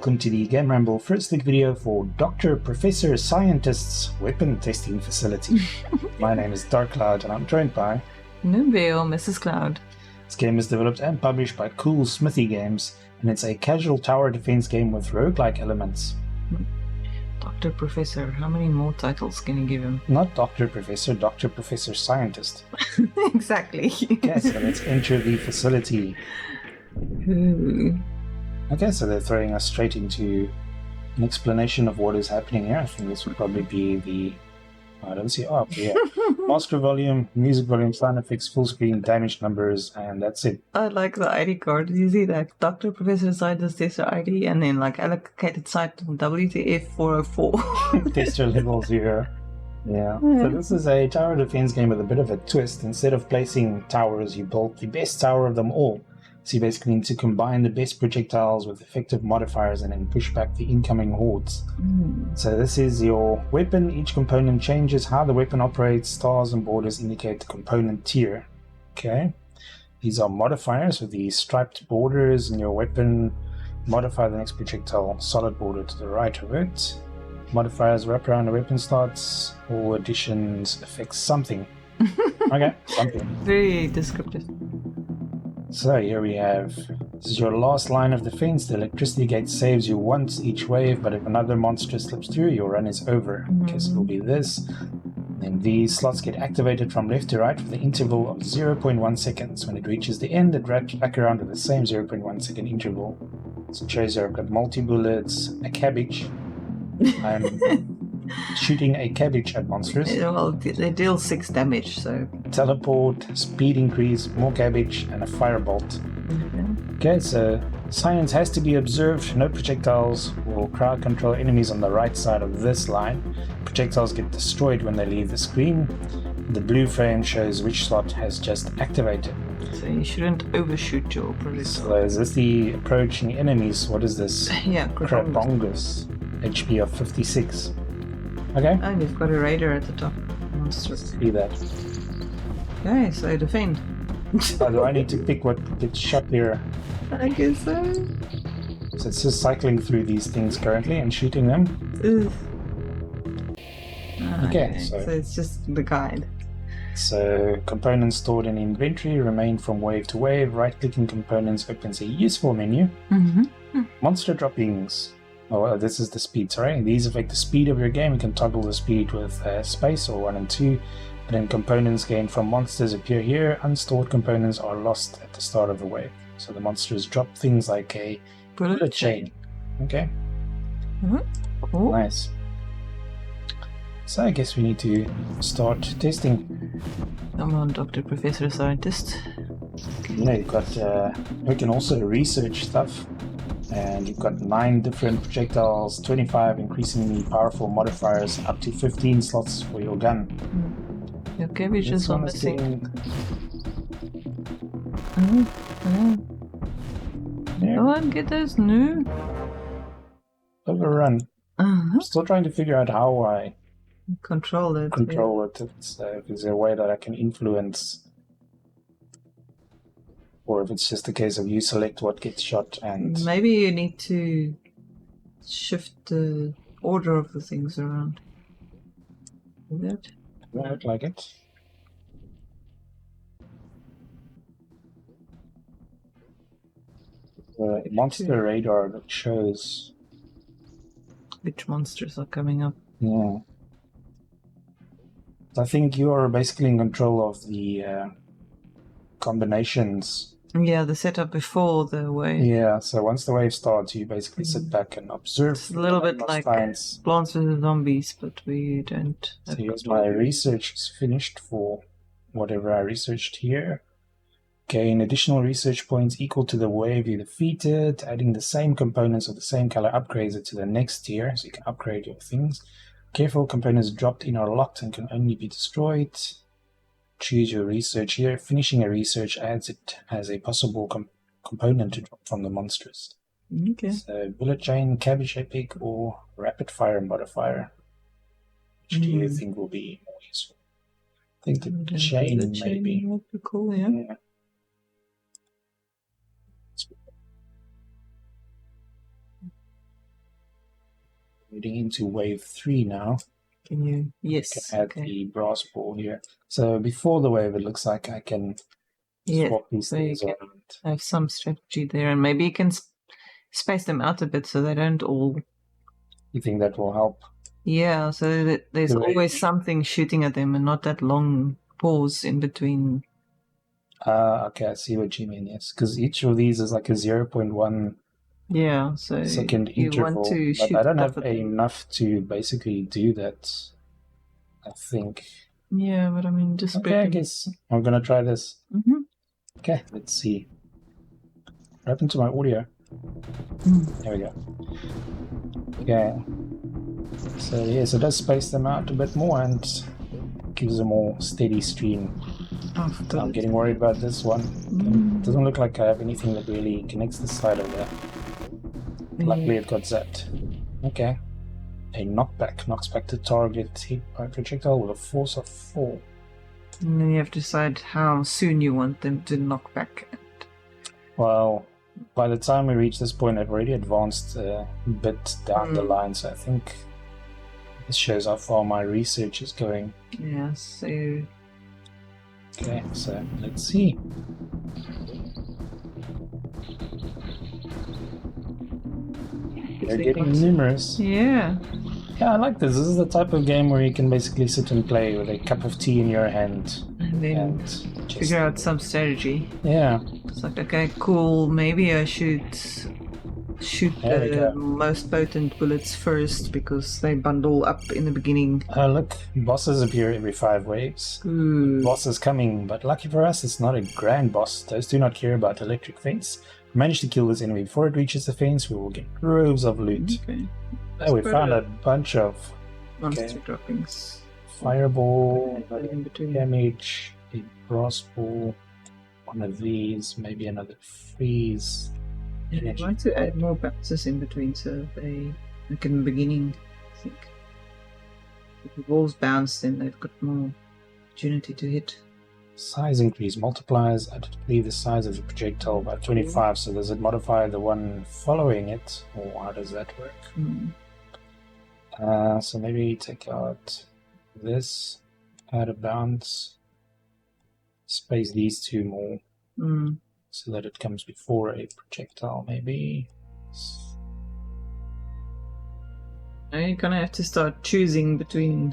welcome to the GAMERamble first look video for Dr. Professor Scientist's weapon testing facility. My name is Darkcloud and I'm joined by Nubio, Mrs. Cloud. This game is developed and published by Cool Smithy Games, and it's a casual tower defense game with roguelike elements. Dr. Professor, how many more titles can you give him? Not Dr. Professor, Dr. Professor Scientist. Exactly. Okay, so let's enter the facility. Ooh. Okay, so they're throwing us straight into an explanation of what is happening here. I think this would probably be the... I don't see... Oh, yeah. Master volume, music volume, sound effects, full screen, damage numbers, and that's it. I like the ID card. Did you see that? Dr. Professor Scientist Tester ID and then like allocated site WTF 404. Tester level 0. Yeah. So this is a tower defense game with a bit of a twist. Instead of placing towers, you build the best tower of them all. So you basically need to combine the best projectiles with effective modifiers and then push back the incoming hordes. So this is your weapon. Each component changes how the weapon operates. Stars and borders indicate the component tier. Okay. These are modifiers with the striped borders, and your weapon modify the next projectile solid border to the right of it. Modifiers wrap around the weapon slots. All additions affect something. Okay, something. Very descriptive. So here we have, this is your last line of defense. The electricity gate saves you once each wave, but if another monster slips through, your run is over. Okay, so it'll be this. Then these slots get activated from left to right with an interval of 0.1 seconds. When it reaches the end, it wraps back around with the same 0.1 second interval. So it shows here I've got multi-bullets, a cabbage. I'm shooting a cabbage at monsters. Well, they deal 6 damage, so... Teleport, speed increase, more cabbage, and a firebolt. Okay, so science has to be observed. No projectiles will crowd control enemies on the right side of this line. Projectiles get destroyed when they leave the screen. The blue frame shows which slot has just activated. So you shouldn't overshoot your projectile. So is this the approaching enemies? What is this? Yeah, Crabongus. HP of 56. Okay. And you've got a radar at the top. Monster. See that. Okay, so defend. Do I need to pick what gets shot here? I guess so. So it's just cycling through these things currently and shooting them. Okay, so it's just the guide. So components stored in inventory remain from wave to wave. Right-clicking components opens a useful menu. Monster droppings. Oh, well, this is the speed, sorry. These affect the speed of your game. You can toggle the speed with space or 1 and 2. And then components gained from monsters appear here. Unstored components are lost at the start of the wave. So the monsters drop things like a bullet chain. Okay. Cool. Nice. So I guess we need to start testing. Come on, Dr. Professor Scientist. You know, you've got, we can also research stuff. And you've got 9 different projectiles, 25 increasingly powerful modifiers, up to 15 slots for your gun. Your cabbage is on the sink. Go on, get those new. Overrun. I'm still trying to figure out how I control it. If there's a way that I can influence, or if it's just a case of you select what gets shot and... Maybe you need to shift the order of the things around. Is that? I would like it. The monster radar that shows which monsters are coming up. Yeah. I think you are basically in control of the combinations. Yeah, the setup before the wave. Yeah, so once the wave starts, you basically sit back and observe. It's a little bit like Plants vs. Zombies, but we don't. So here's my research is finished for whatever I researched here. Gain additional research points equal to the wave you defeated. Adding the same components of the same color upgrades it to the next tier, so you can upgrade your things. Careful, components dropped in are locked and can only be destroyed. Choose your research here. Finishing a research adds it as a possible component to drop from the monsters. Okay. So bullet chain, cabbage epic, or rapid fire modifier. Which do you think will be more useful? I think the chain maybe. Would be cool, yeah. Heading into wave 3 now. Can you? Yes. Can add the brass ball here. So before the wave, it looks like I can swap these so things you can around. have some strategy there, and maybe you can space them out a bit so they don't all. You think that will help? Yeah, so that there's The always something shooting at them and not that long pause in between. Okay, I see what you mean, yes. Because each of these is like a 0.1 so second you interval. want to but shoot I don't stuff have at them. enough to basically do that, I think. Yeah, but I mean, just Okay, I guess I'm going to try this. Mm-hmm. Okay, let's see. What happened to my audio? There we go. Okay. So yes, it does space them out a bit more and gives a more steady stream. I'm getting worried about this one. It doesn't look like I have anything that really connects the side of there. Luckily it got zapped. Okay. A knockback knocks back the target hit by projectile with a force of 4. And then you have to decide how soon you want them to knock back. Well, by the time we reach this point, I've already advanced a bit down the line, so I think this shows how far my research is going. Yeah, so... Okay, so let's see. They're getting numerous. Yeah. Yeah, I like this. This is the type of game where you can basically sit and play with a cup of tea in your hand. And then just figure out some strategy. Yeah. It's like, okay, cool, maybe I should shoot the most potent bullets first because they bundle up in the beginning. Oh, look, bosses appear every 5 waves. Boss is coming, but lucky for us, it's not a grand boss. Those do not care about electric fence. If we manage to kill this enemy before it reaches the fence, we will get groves of loot. Okay. Oh, we found a bunch of monster droppings. Fireball, damage, a brass ball, one of these, maybe another freeze. I want to add more bounces in between so they, like in the beginning, I think. If the walls bounce, then they've got more opportunity to hit. Size increase multiplies additively the size of the projectile by 25, so does it modify the one following it, or how does that work? So maybe take out this, add a bounce, space these two more. So that it comes before a projectile, maybe. Now you're gonna have to start choosing between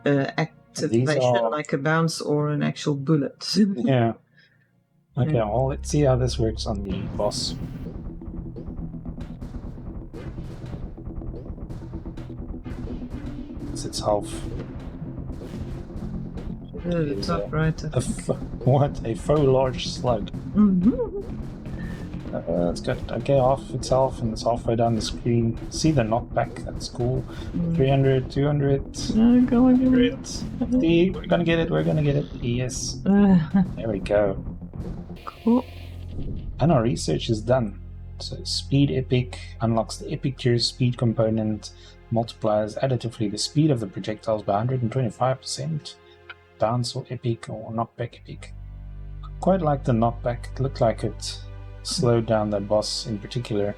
activation, like a bounce, or an actual bullet. Yeah. Okay, well, let's see how this works on the boss. It's health. It's up right. What? A faux large slug. It's got half its health and it's halfway down the screen. See the knockback, that's cool. 300, 200. We're gonna get it, Yes. There we go. Cool. And our research is done. So speed epic unlocks the epic tier speed component, multiplies additively the speed of the projectiles by 125%. Bounce or epic or knockback epic. Quite like the knockback. It looked like it slowed down that boss in particular.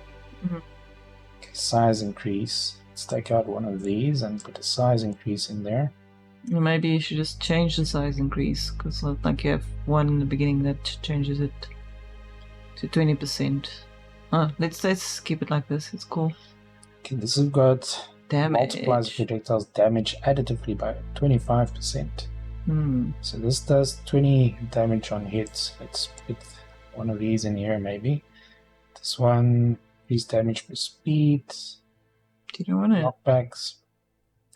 Size increase. Let's take out one of these and put a size increase in there. Maybe you should just change the size increase, because like you have one in the beginning that changes it to 20%. Let's keep it like this. It's cool. Okay, this has got damage. Multiplies projectiles damage additively by 25%. So this does 20 damage on hits. Let's put one of these in here, maybe. This one, increase damage per speed. Do you want to knockbacks?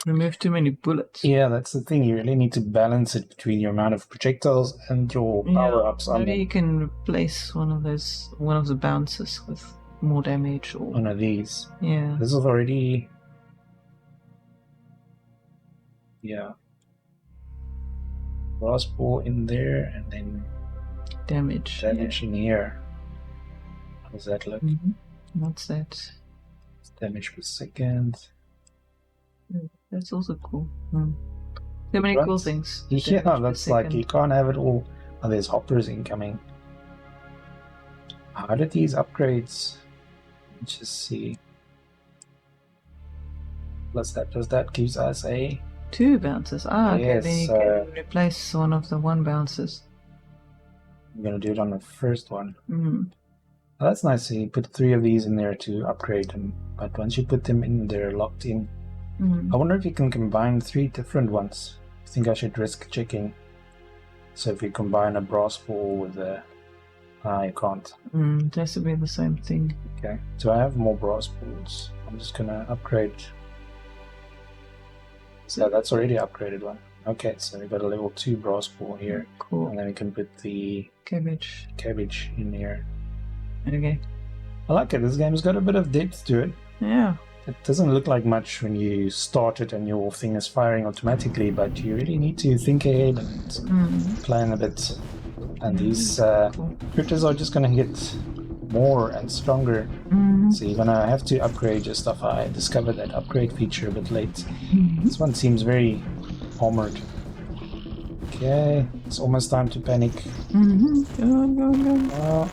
Remove too many bullets. Yeah, that's the thing. You really need to balance it between your amount of projectiles and your power-ups. Maybe you can replace one of the bounces with more damage, or one of these. Yeah. This is already. Yeah. Brass ball in there, and then damage in here. How does that look? What's that? Damage per second. That's also cool. So many cool things. Yeah, that's like you can't have it all. Oh, there's hoppers incoming. How did these upgrades? Let's just see. plus that gives us a... 2 bounces. Ah, okay, Yes, then you can replace one of the 1 bounces. I'm going to do it on the first one. Mm. Well, that's nice. So you put 3 of these in there to upgrade them, but once you put them in, they're locked in. Mm. I wonder if you can combine 3 different ones. I think I should risk checking. So if you combine a brass ball with a... you can't. It has to be the same thing. Okay, so I have more brass balls. I'm just going to upgrade. So that's already an upgraded one. Okay, so we've got a level 2 brass ball here. Cool. And then we can put the cabbage in here. Okay. I like it. This game's got a bit of depth to it. Yeah. It doesn't look like much when you start it and your thing is firing automatically, but you really need to think ahead and plan a bit. And these critters are just going to get more and stronger. So you're going to have to upgrade your stuff. I discovered that upgrade feature a bit late. This one seems very armored. Okay, it's almost time to panic. Go on.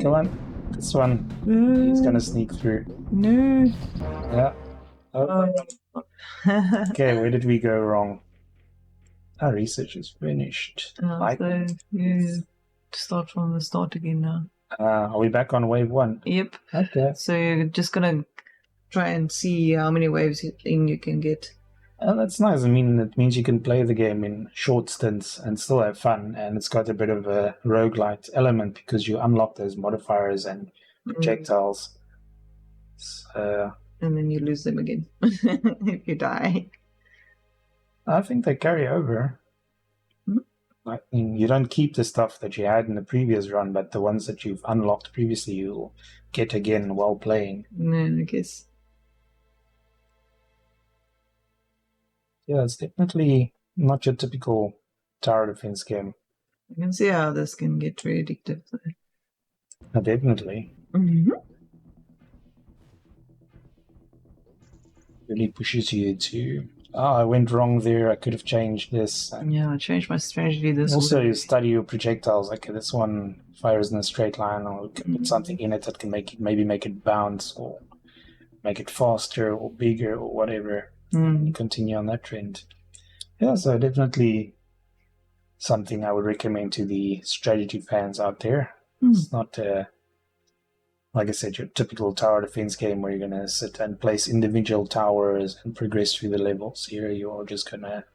Come on, this one. He's going to sneak through. No. Yeah. Oh. Okay, where did we go wrong? Our research is finished. So you start from the start again now. Are we back on wave 1? Yep. Okay. So you're just gonna try and see how many waves in you can get. That's nice. I mean, it means you can play the game in short stints and still have fun. And it's got a bit of a roguelike element because you unlock those modifiers and projectiles. And then you lose them again if you die. I think they carry over. I mean, you don't keep the stuff that you had in the previous run, but the ones that you've unlocked previously, you'll get again while playing. I guess. Yeah, it's definitely not your typical tower defense game. I can see how this can get very addictive, though. Definitely. Really pushes you to... I went wrong there. I could have changed this. Yeah, I changed my strategy this Also, way. you study your projectiles. Okay, this one fires in a straight line, or you can put something in it that can make it, maybe make it bounce, or make it faster, or bigger, or whatever. Continue on that trend. Yeah, so definitely something I would recommend to the strategy fans out there. It's not, like I said, your typical tower defense game where you're going to sit and place individual towers and progress through the levels. Here you're just going to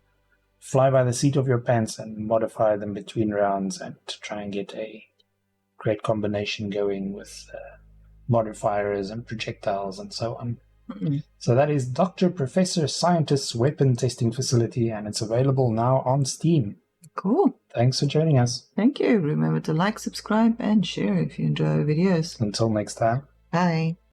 fly by the seat of your pants and modify them between rounds and try and get a great combination going with modifiers and projectiles and so on. So that is Dr. Professor Scientist's Weapon Testing Facility, and it's available now on Steam. Cool. Thanks for joining us. Thank you. Remember to like, subscribe, and share if you enjoy our videos. Until next time. Bye.